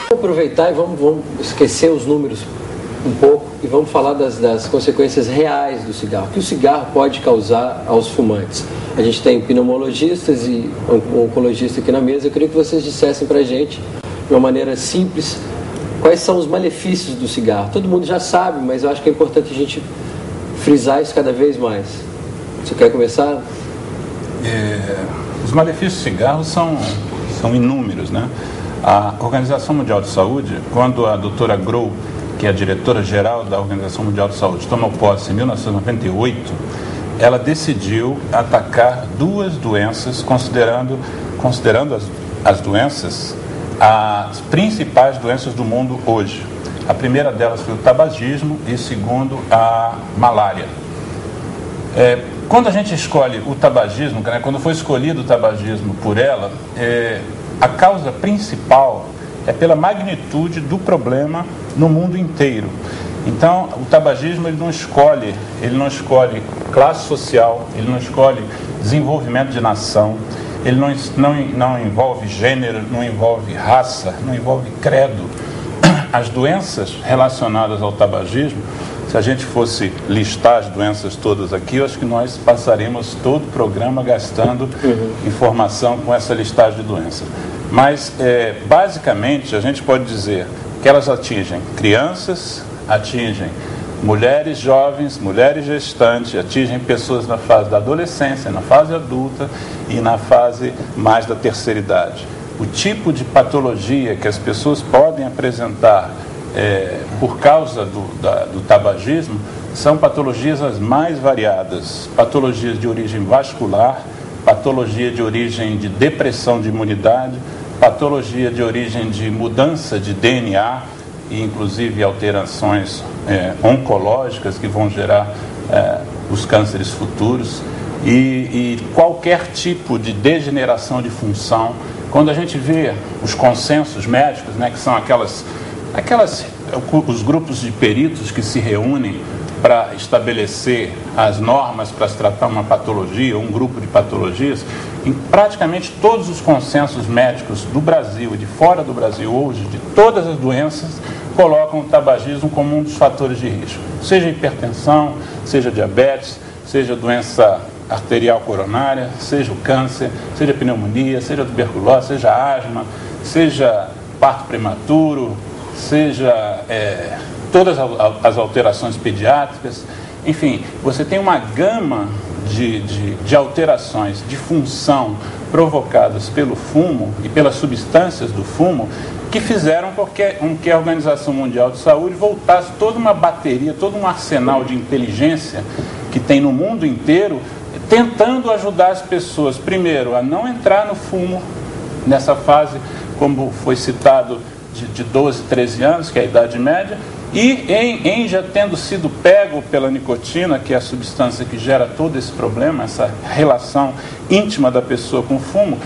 Vamos aproveitar e vamos esquecer os números um pouco e vamos falar das consequências reais do cigarro, que o cigarro pode causar aos fumantes. A gente tem pneumologistas e um oncologista aqui na mesa. Eu queria que vocês dissessem para a gente, de uma maneira simples, quais são os malefícios do cigarro. Todo mundo já sabe, mas eu acho que é importante a gente frisar isso cada vez mais. Você quer começar? Os malefícios do cigarro são inúmeros, né? A Organização Mundial de Saúde, quando a doutora Grow, que é a diretora-geral da Organização Mundial de Saúde, tomou posse em 1998, ela decidiu atacar duas doenças, considerando as doenças as principais doenças do mundo hoje. A primeira delas foi o tabagismo e, segundo, a malária. Quando a gente escolhe o tabagismo, né, quando foi escolhido o tabagismo por ela, a causa principal é pela magnitude do problema no mundo inteiro. Então, o tabagismo ele não escolhe classe social, ele não escolhe desenvolvimento de nação, ele não envolve gênero, não envolve raça, não envolve credo. As doenças relacionadas ao tabagismo, se a gente fosse listar as doenças todas aqui, eu acho que nós passaríamos todo o programa gastando informação com essa listagem de doenças. Mas, basicamente, a gente pode dizer que elas atingem crianças, atingem mulheres jovens, mulheres gestantes, atingem pessoas na fase da adolescência, na fase adulta e na fase mais da terceira idade. O tipo de patologia que as pessoas podem apresentar por causa do tabagismo são patologias as mais variadas. Patologias de origem vascular, patologia de origem de depressão de imunidade, patologia de origem de mudança de DNA e inclusive alterações oncológicas que vão gerar os cânceres futuros e qualquer tipo de degeneração de função. Quando a gente vê os consensos médicos, né, que são os grupos de peritos que se reúnem para estabelecer as normas para se tratar uma patologia, um grupo de patologias, em praticamente todos os consensos médicos do Brasil e de fora do Brasil hoje, de todas as doenças, colocam o tabagismo como um dos fatores de risco. Seja hipertensão, seja diabetes, seja doença arterial coronária, seja o câncer, seja pneumonia, seja tuberculose, seja asma, seja parto prematuro, seja todas as alterações pediátricas. Enfim, você tem uma gama de alterações de função provocadas pelo fumo e pelas substâncias do fumo que fizeram com que a Organização Mundial de Saúde voltasse toda uma bateria, todo um arsenal de inteligência que tem no mundo inteiro, tentando ajudar as pessoas, primeiro, a não entrar no fumo nessa fase, como foi citado, de 12, 13 anos, que é a idade média, e em já tendo sido pego pela nicotina, que é a substância que gera todo esse problema, essa relação íntima da pessoa com o fumo,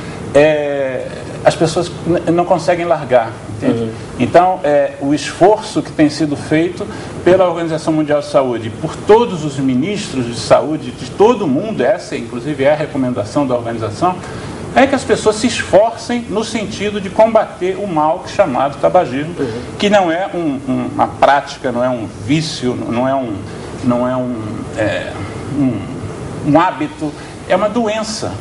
as pessoas não conseguem largar, entende? Então, o esforço que tem sido feito pela Organização Mundial de Saúde, por todos os ministros de saúde de todo o mundo, essa inclusive é a recomendação da organização, é que as pessoas se esforcem no sentido de combater o mal chamado tabagismo, que não é uma prática, não é um vício, não é um hábito, é uma doença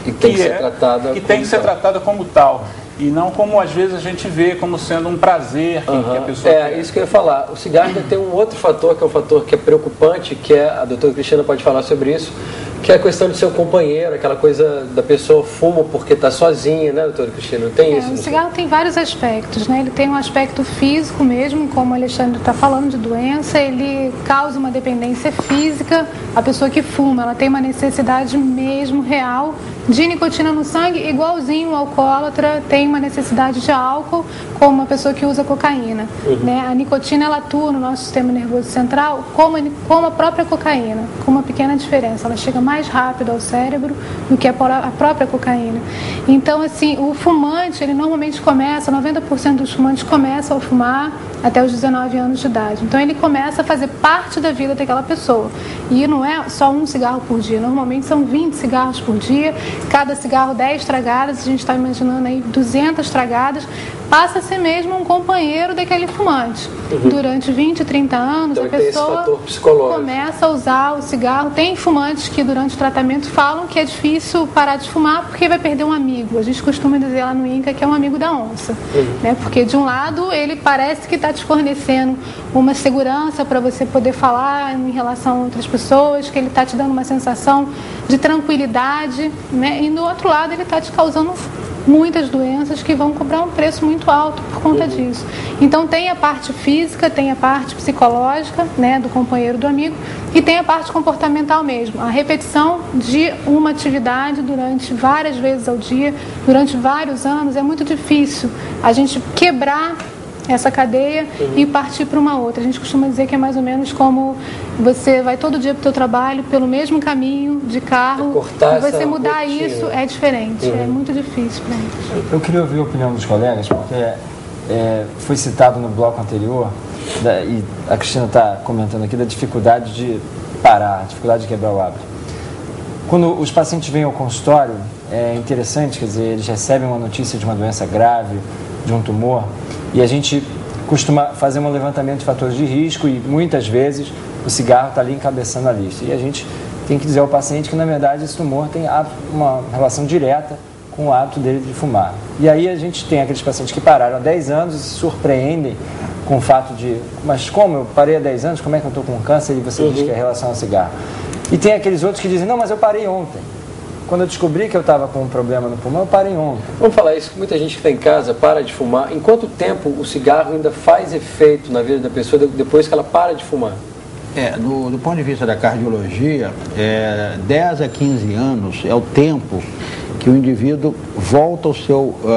que tem que ser tratada como tal. E não como às vezes a gente vê como sendo um prazer que a pessoa quer. Isso que eu ia falar. O cigarro ainda tem um outro fator, que é um fator que é preocupante, que a doutora Cristina pode falar sobre isso, que é a questão de ser um companheiro, aquela coisa da pessoa fuma porque está sozinha, né, doutora Cristina? Tem isso? O cigarro tem vários aspectos, né? Ele tem um aspecto físico mesmo, como o Alexandre está falando de doença, ele causa uma dependência física. A pessoa que fuma, ela tem uma necessidade mesmo real de nicotina no sangue, igualzinho o alcoólatra tem uma necessidade de álcool, como uma pessoa que usa cocaína. Né? A nicotina, ela atua no nosso sistema nervoso central como a própria cocaína, com uma pequena diferença. Ela chega mais rápido ao cérebro do que a própria cocaína. Então, assim, o fumante, ele normalmente começa, 90% dos fumantes começam a fumar até os 19 anos de idade. Então, ele começa a fazer parte da vida daquela pessoa. E não é só um cigarro por dia, normalmente são 20 cigarros por dia, cada cigarro 10 tragadas, a gente está imaginando aí 200 tragadas, passa a ser mesmo um companheiro daquele fumante. Durante 20, 30 anos, então, a pessoa começa a usar o cigarro. Tem fumantes que durante o tratamento falam que é difícil parar de fumar porque vai perder um amigo. A gente costuma dizer lá no INCA que é um amigo da onça, né? Porque de um lado ele parece que está te fornecendo uma segurança para você poder falar em relação a outras pessoas, que ele está te dando uma sensação de tranquilidade, né? E do outro lado ele está te causando muitas doenças que vão cobrar um preço muito alto por conta disso. Então tem a parte física, tem a parte psicológica, né, do companheiro, do amigo, e tem a parte comportamental mesmo. A repetição de uma atividade durante várias vezes ao dia, durante vários anos, é muito difícil a gente quebrar essa cadeia e partir para uma outra. A gente costuma dizer que é mais ou menos como você vai todo dia para o seu trabalho pelo mesmo caminho de carro, e você mudar isso é diferente, é muito difícil para gente. Eu queria ouvir a opinião dos colegas, porque foi citado no bloco anterior, e a Cristina está comentando aqui, da dificuldade de parar, dificuldade de quebrar o hábito. Quando os pacientes vêm ao consultório, é interessante, quer dizer, eles recebem uma notícia de uma doença grave, de um tumor, e a gente costuma fazer um levantamento de fatores de risco e muitas vezes o cigarro está ali encabeçando a lista. E a gente tem que dizer ao paciente que, na verdade, esse tumor tem uma relação direta com o hábito dele de fumar. E aí a gente tem aqueles pacientes que pararam há 10 anos e se surpreendem com o fato de, mas como eu parei há 10 anos, como é que eu estou com câncer e você diz que é relação ao cigarro? E tem aqueles outros que dizem, não, mas eu parei ontem. Quando eu descobri que eu estava com um problema no pulmão, eu parei ontem. Vamos falar isso, muita gente que está em casa para de fumar. Em quanto tempo o cigarro ainda faz efeito na vida da pessoa depois que ela para de fumar? Do ponto de vista da cardiologia, 10 a 15 anos é o tempo que o indivíduo volta ao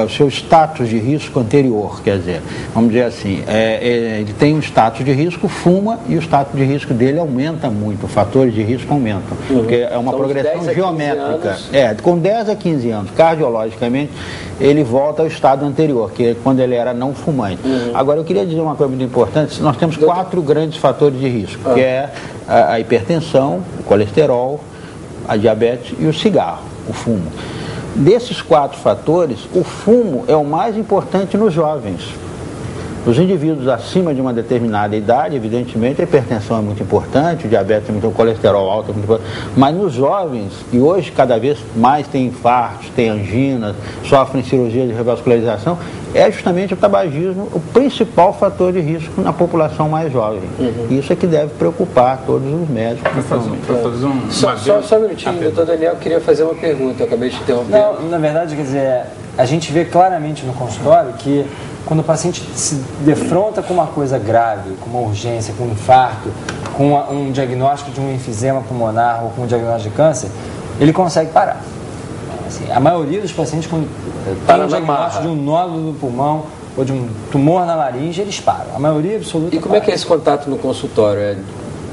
seu status de risco anterior, quer dizer, vamos dizer assim, ele tem um status de risco, fuma e o status de risco dele aumenta muito, os fatores de risco aumentam, porque é uma progressão geométrica. Com 10 a 15 anos, cardiologicamente, ele volta ao estado anterior, que é quando ele era não fumante. Agora, eu queria dizer uma coisa muito importante, nós temos 4 grandes fatores de risco, que é a hipertensão, o colesterol, a diabetes e o cigarro, o fumo. Desses 4 fatores, o fumo é o mais importante nos jovens. Os indivíduos acima de uma determinada idade, evidentemente, a hipertensão é muito importante, o diabetes é muito, o colesterol alto é muito importante, mas nos jovens, que hoje cada vez mais têm infartos, têm anginas, sofrem cirurgia de revascularização, é justamente o tabagismo o principal fator de risco na população mais jovem. Isso é que deve preocupar todos os médicos. Só um minutinho, doutor Daniel, eu queria fazer uma pergunta, eu acabei de interromper. Não, na verdade, quer dizer, a gente vê claramente no consultório que quando o paciente se defronta com uma coisa grave, com uma urgência, com um infarto, com um diagnóstico de um enfisema pulmonar ou com um diagnóstico de câncer, ele consegue parar. Assim, a maioria dos pacientes, quando tem um diagnóstico de um nódulo no pulmão ou de um tumor na laringe, eles param. A maioria absoluta. E como é que é esse contato no consultório?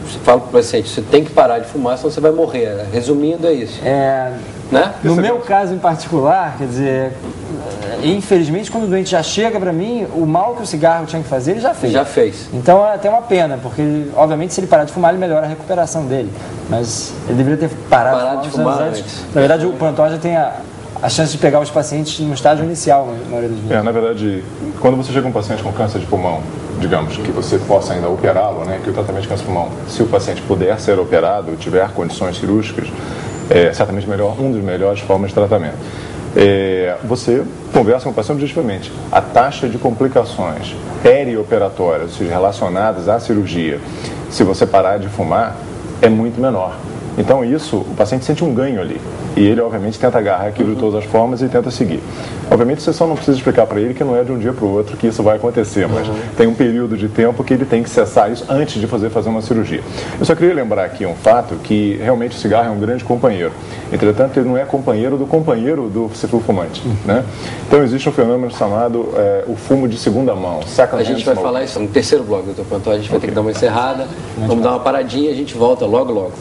Você fala para o paciente, você tem que parar de fumar, senão você vai morrer. Resumindo, é isso. Né? No meu caso em particular, quer dizer, infelizmente, quando o doente já chega para mim, o mal que o cigarro tinha que fazer, ele já fez. Já fez. Então é até uma pena, porque, obviamente, se ele parar de fumar, ele melhora a recuperação dele. Mas ele deveria ter parado de fumar antes. Na verdade, o prontuário já tem a chance de pegar os pacientes no estágio inicial, na maioria dos vezes. Na verdade, quando você chega com um paciente com câncer de pulmão, digamos, que você possa ainda operá-lo, né, que o tratamento de câncer de pulmão, se o paciente puder ser operado, tiver condições cirúrgicas, é certamente uma das melhores formas de tratamento. Você conversa com o paciente objetivamente. A taxa de complicações perioperatórias, ou seja, relacionadas à cirurgia, se você parar de fumar, é muito menor. Então isso, o paciente sente um ganho ali. E ele, obviamente, tenta agarrar aquilo de todas as formas e tenta seguir. Obviamente, você só não precisa explicar para ele que não é de um dia para o outro que isso vai acontecer, mas tem um período de tempo que ele tem que cessar isso antes de fazer uma cirurgia. Eu só queria lembrar aqui um fato, que realmente o cigarro é um grande companheiro. Entretanto, ele não é companheiro do fumante, né? Então, existe um fenômeno chamado o fumo de segunda mão. A gente vai falar isso no terceiro bloco, doutor Pantoja. A gente vai ter que dar uma encerrada. Vamos dar uma paradinha e a gente volta logo.